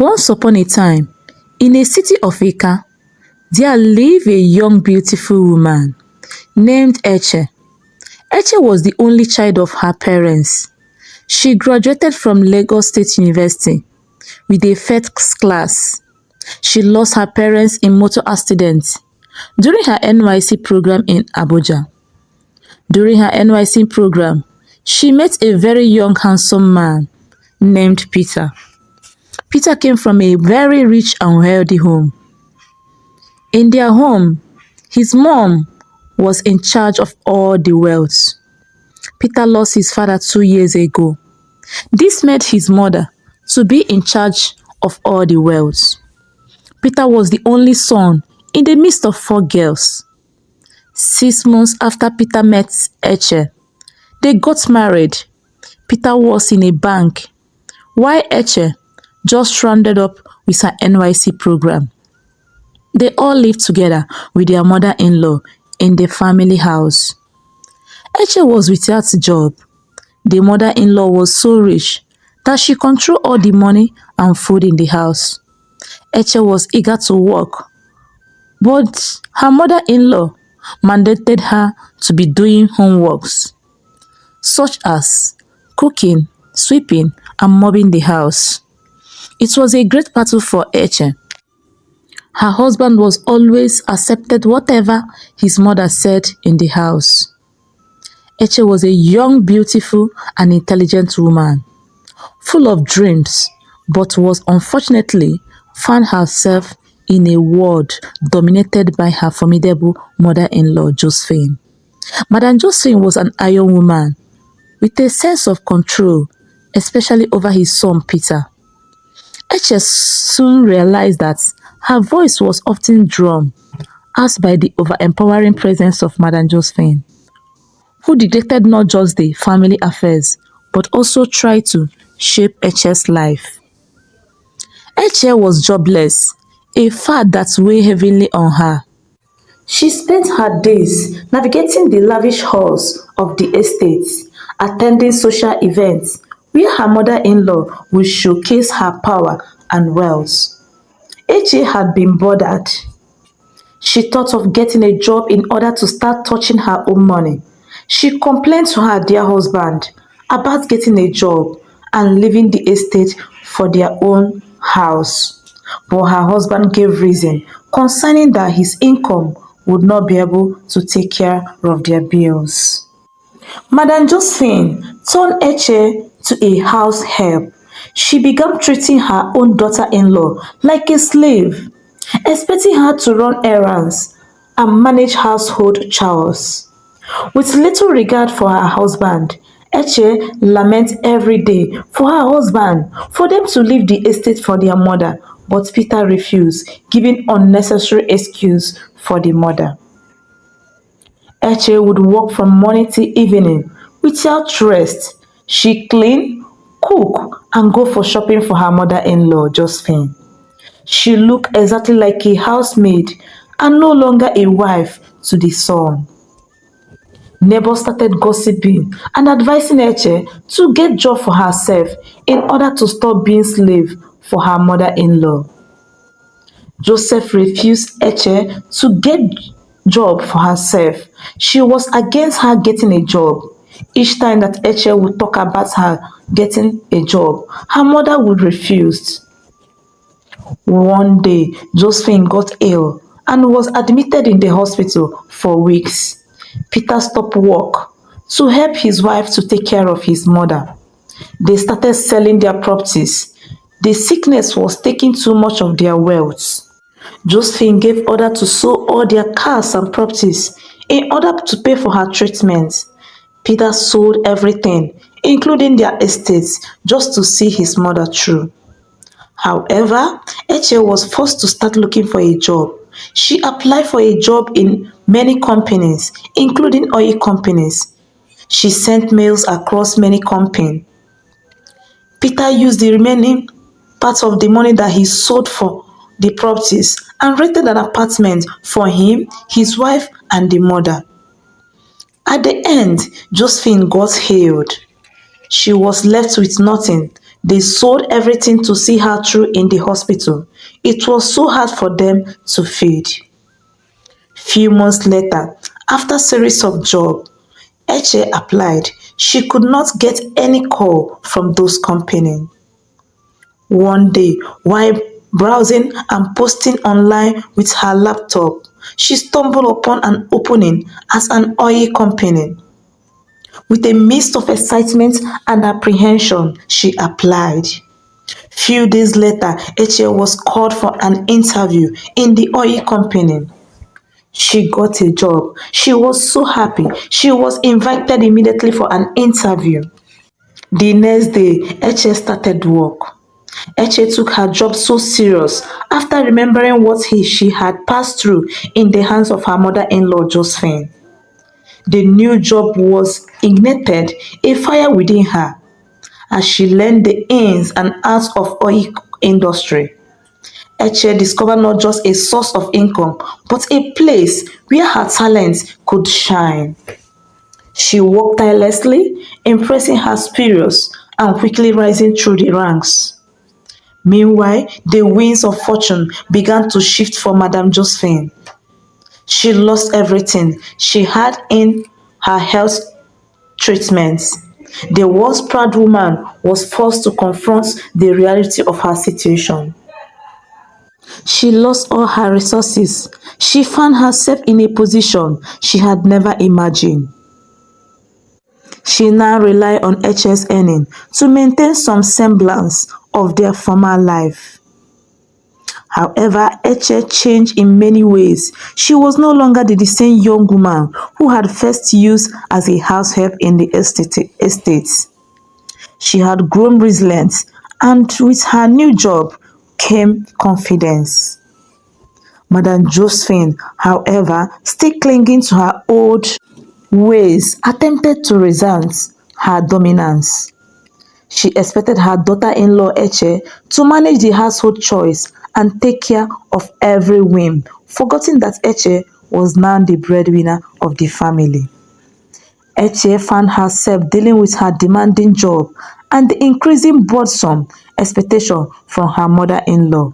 Once upon a time, in a city of Eka, there lived a young beautiful woman named Eche. Eche was the only child of her parents. She graduated from Lagos State University with a first class. She lost her parents in motor accident during her NYC program in Abuja. During her NYC program, she met a very young handsome man named Peter. Peter came from a very rich and wealthy home. In their home, his mom was in charge of all the wealth. Peter lost his father 2 years ago. This made his mother to be in charge of all the wealth. Peter was the only son in the midst of 4 girls. 6 months after Peter met Eche, they got married. Peter was in a bank, while Eche just rounded up with her NYC program. They all lived together with their mother-in-law in the family house. Eche was without a job. The mother-in-law was so rich that she controlled all the money and food in the house. Eche was eager to work, but her mother-in-law mandated her to be doing homeworks, such as cooking, sweeping, and mopping the house. It was a great battle for Eche. Her husband was always accepted whatever his mother said in the house. Eche was a young, beautiful, and intelligent woman, full of dreams, but was unfortunately found herself in a world dominated by her formidable mother-in-law, Josephine. Madame Josephine was an iron woman with a sense of control, especially over his son Peter. Eche soon realized that her voice was often drawn out by the over-empowering presence of Madame Josephine, who dictated not just the family affairs, but also tried to shape Eche's life. Eche was jobless, a fact that weighed heavily on her. She spent her days navigating the lavish halls of the estate, attending social events where her mother-in-law would showcase her power and wealth. Eche had been bothered. She thought of getting a job in order to start touching her own money. She complained to her dear husband about getting a job and leaving the estate for their own house. But her husband gave reason concerning that his income would not be able to take care of their bills. Madame Josephine turned Eche to a house help. She began treating her own daughter-in-law like a slave, expecting her to run errands and manage household chores. With little regard for her husband, Eche laments every day for her husband for them to leave the estate for their mother, but Peter refused, giving unnecessary excuse for the mother. Eche would work from morning till evening without rest. She clean, cook, and go for shopping for her mother-in-law, Josephine. She looked exactly like a housemaid and no longer a wife to the son. Neighbors started gossiping and advising Eche to get job for herself in order to stop being slave for her mother-in-law. Joseph refused Eche to get job for herself. She was against her getting a job. Each time that Eche would talk about her getting a job, her mother would refuse. One day, Josephine got ill and was admitted in the hospital for weeks. Peter stopped work to help his wife to take care of his mother. They started selling their properties. The sickness was taking too much of their wealth. Josephine gave order to sell all their cars and properties in order to pay for her treatment. Peter sold everything, including their estates, just to see his mother through. However, Eche was forced to start looking for a job. She applied for a job in many companies, including oil companies. She sent mails across many companies. Peter used the remaining part of the money that he sold for the properties and rented an apartment for him, his wife, and the mother. At the end, Josephine got healed. She was left with nothing They sold everything to see her through in the hospital. It was so hard for them to feed. Few months later, after series of jobs, Eche applied. She could not get any call from those companies. One day, while browsing and posting online with her laptop, she stumbled upon an opening as an oil company. With a mist of excitement and apprehension, she applied. Few days later, Eche was called for an interview in the oil company. She got a job. She was so happy. She was invited immediately for an interview. The next day, Eche started work. Eche took her job so serious after remembering what she had passed through in the hands of her mother-in-law Josephine. The new job was ignited a fire within her as she learned the ins and outs of oil industry. Eche discovered not just a source of income, but a place where her talents could shine. She worked tirelessly, impressing her superiors and quickly rising through the ranks. Meanwhile, the winds of fortune began to shift for Madame Josephine. She lost everything she had in her health treatments. The once proud woman was forced to confront the reality of her situation. She lost all her resources. She found herself in a position she had never imagined. She now relied on Eche's earning to maintain some semblance of their former life. However, Eche changed in many ways. She was no longer the same young woman who had first used as a house help in the estates. She had grown resilient, and with her new job came confidence. Madame Josephine, however, still clinging to her old ways, attempted to resent her dominance. She expected her daughter-in-law Eche to manage the household chores and take care of every whim, forgetting that Eche was now the breadwinner of the family. Eche found herself dealing with her demanding job and the increasing burdensome expectation from her mother-in-law.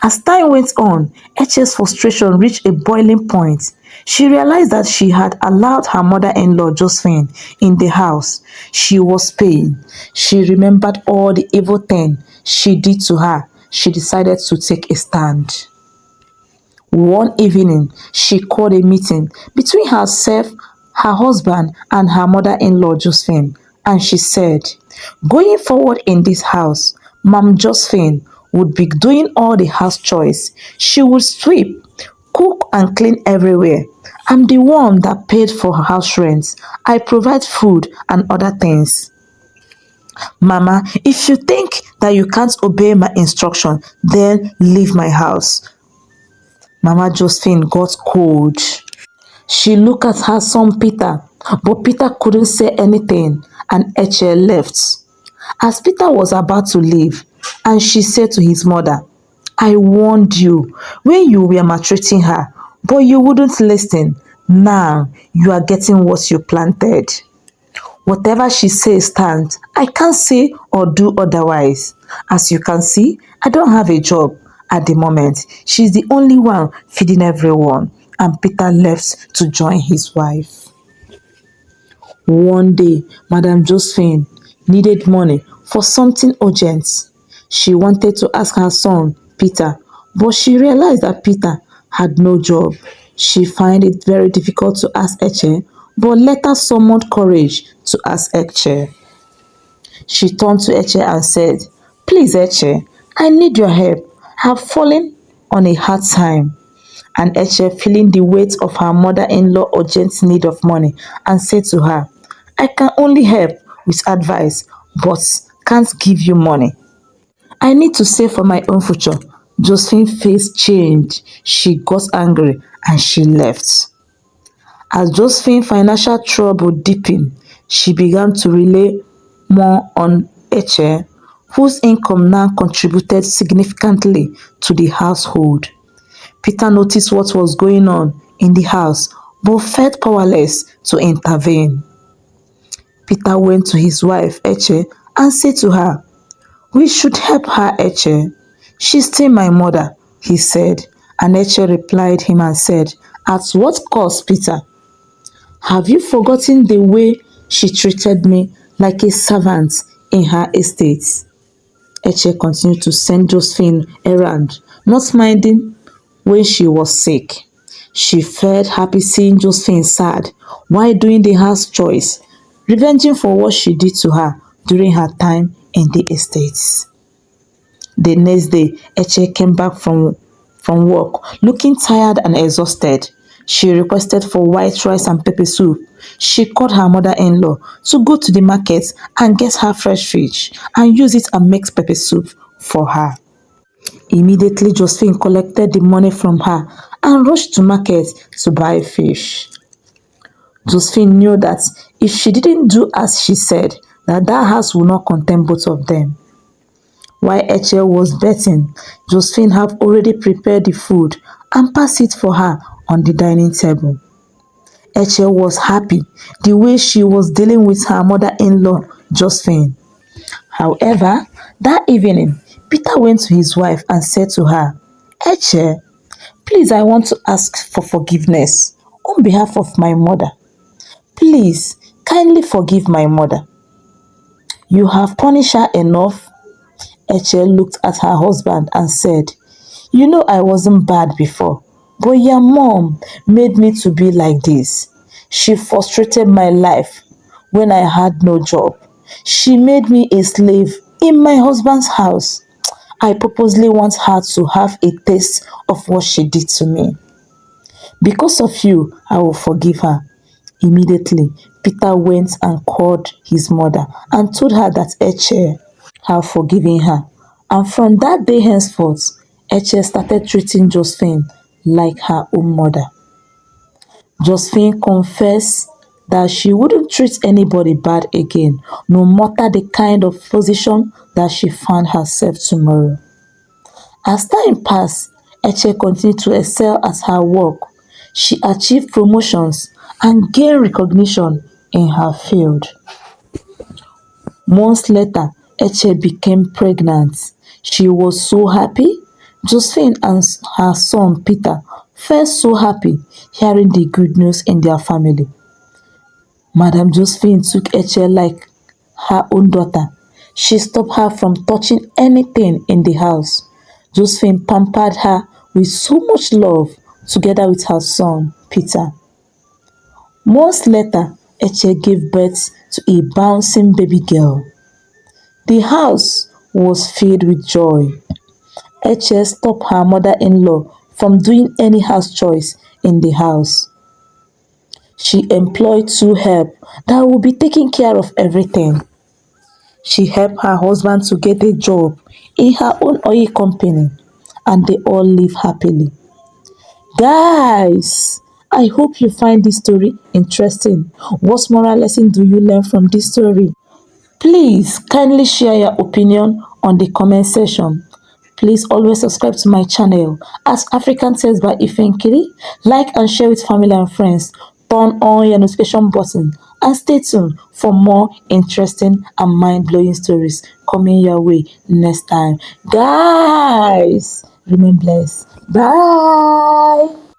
As time went on, Eche's frustration reached a boiling point. She realized that she had allowed her mother-in-law Josephine in the house. She was paying. She remembered all the evil things she did to her. She decided to take a stand. One evening, she called a meeting between herself, her husband, and her mother-in-law Josephine, and she said, "Going forward in this house, Ma'am Josephine would be doing all the house chores. She would sweep, cook, and clean everywhere. I'm the one that paid for her house rent. I provide food and other things. Mama, if you think that you can't obey my instruction, then leave my house." Mama Josephine got cold. She looked at her son Peter, but Peter couldn't say anything, and Eche left. As Peter was about to leave, and she said to his mother, "I warned you when you were maltreating her, but you wouldn't listen. Now you are getting what you planted." Whatever she says stands. I can't say or do otherwise. As you can see, I don't have a job at the moment. She's the only one feeding everyone. And Peter left to join his wife. One day, Madame Josephine needed money for something urgent. She wanted to ask her son, Peter, but she realized that Peter had no job. She found it very difficult to ask Eche, but later summoned courage to ask Eche. She turned to Eche and said, "Please, Eche, I need your help. I've fallen on a hard time." And Eche, feeling the weight of her mother-in-law urgent need of money, and said to her, "I can only help with advice, but can't give you money. I need to save for my own future." Josephine's face changed. She got angry and she left. As Josephine's financial trouble deepened, she began to rely more on Eche, whose income now contributed significantly to the household. Peter noticed what was going on in the house but felt powerless to intervene. Peter went to his wife Eche and said to her, We should help her, Eche. She's still my mother, he said. And Eche replied him and said, at what cost, Peter? Have you forgotten the way she treated me like a servant in her estate? Eche continued to send Josephine errand, not minding when she was sick. She felt happy seeing Josephine sad while doing the house chores, revenging for what she did to her during her time in the estates. The next day, Eche came back from work looking tired and exhausted. She requested for white rice and pepper soup. She called her mother-in-law to go to the market and get her fresh fish and use it and make pepper soup for her. Immediately, Josephine collected the money from her and rushed to market to buy fish. Josephine knew that if she didn't do as she said, that house would not contain both of them. While Eche was betting, Josephine had already prepared the food and passed it for her on the dining table. Eche was happy the way she was dealing with her mother-in-law, Josephine. However, that evening, Peter went to his wife and said to her, Eche, please, I want to ask for forgiveness on behalf of my mother. Please, kindly forgive my mother. You have punished her enough. Eche looked at her husband and said, you know I wasn't bad before, but your mom made me to be like this. She frustrated my life when I had no job. She made me a slave in my husband's house. I purposely want her to have a taste of what she did to me. Because of you, I will forgive her. Immediately, Peter went and called his mother and told her that Eche had forgiven her. And from that day henceforth, Eche started treating Josephine like her own mother. Josephine confessed that she wouldn't treat anybody bad again, no matter the kind of position that she found herself tomorrow. As time passed, Eche continued to excel at her work. She achieved promotions and gained recognition in her field. Months later, Eche became pregnant. She was so happy. Josephine and her son Peter felt so happy hearing the good news in their family. Madam Josephine took Eche like her own daughter. She stopped her from touching anything in the house. Josephine pampered her with so much love together with her son Peter. Months later, Eche gave birth to a bouncing baby girl. The house was filled with joy. Eche stopped her mother-in-law from doing any house chores in the house. She employed two help that would be taking care of everything. She helped her husband to get a job in her own oil company, and they all live happily. Guys, I hope you find this story interesting. What moral lesson do you learn from this story? Please kindly share your opinion on the comment section. Please always subscribe to my channel as African Tales by Ifenkiri. Like and share with family and friends. Turn on your notification button and stay tuned for more interesting and mind-blowing stories coming your way next time. Guys, remain blessed. Bye.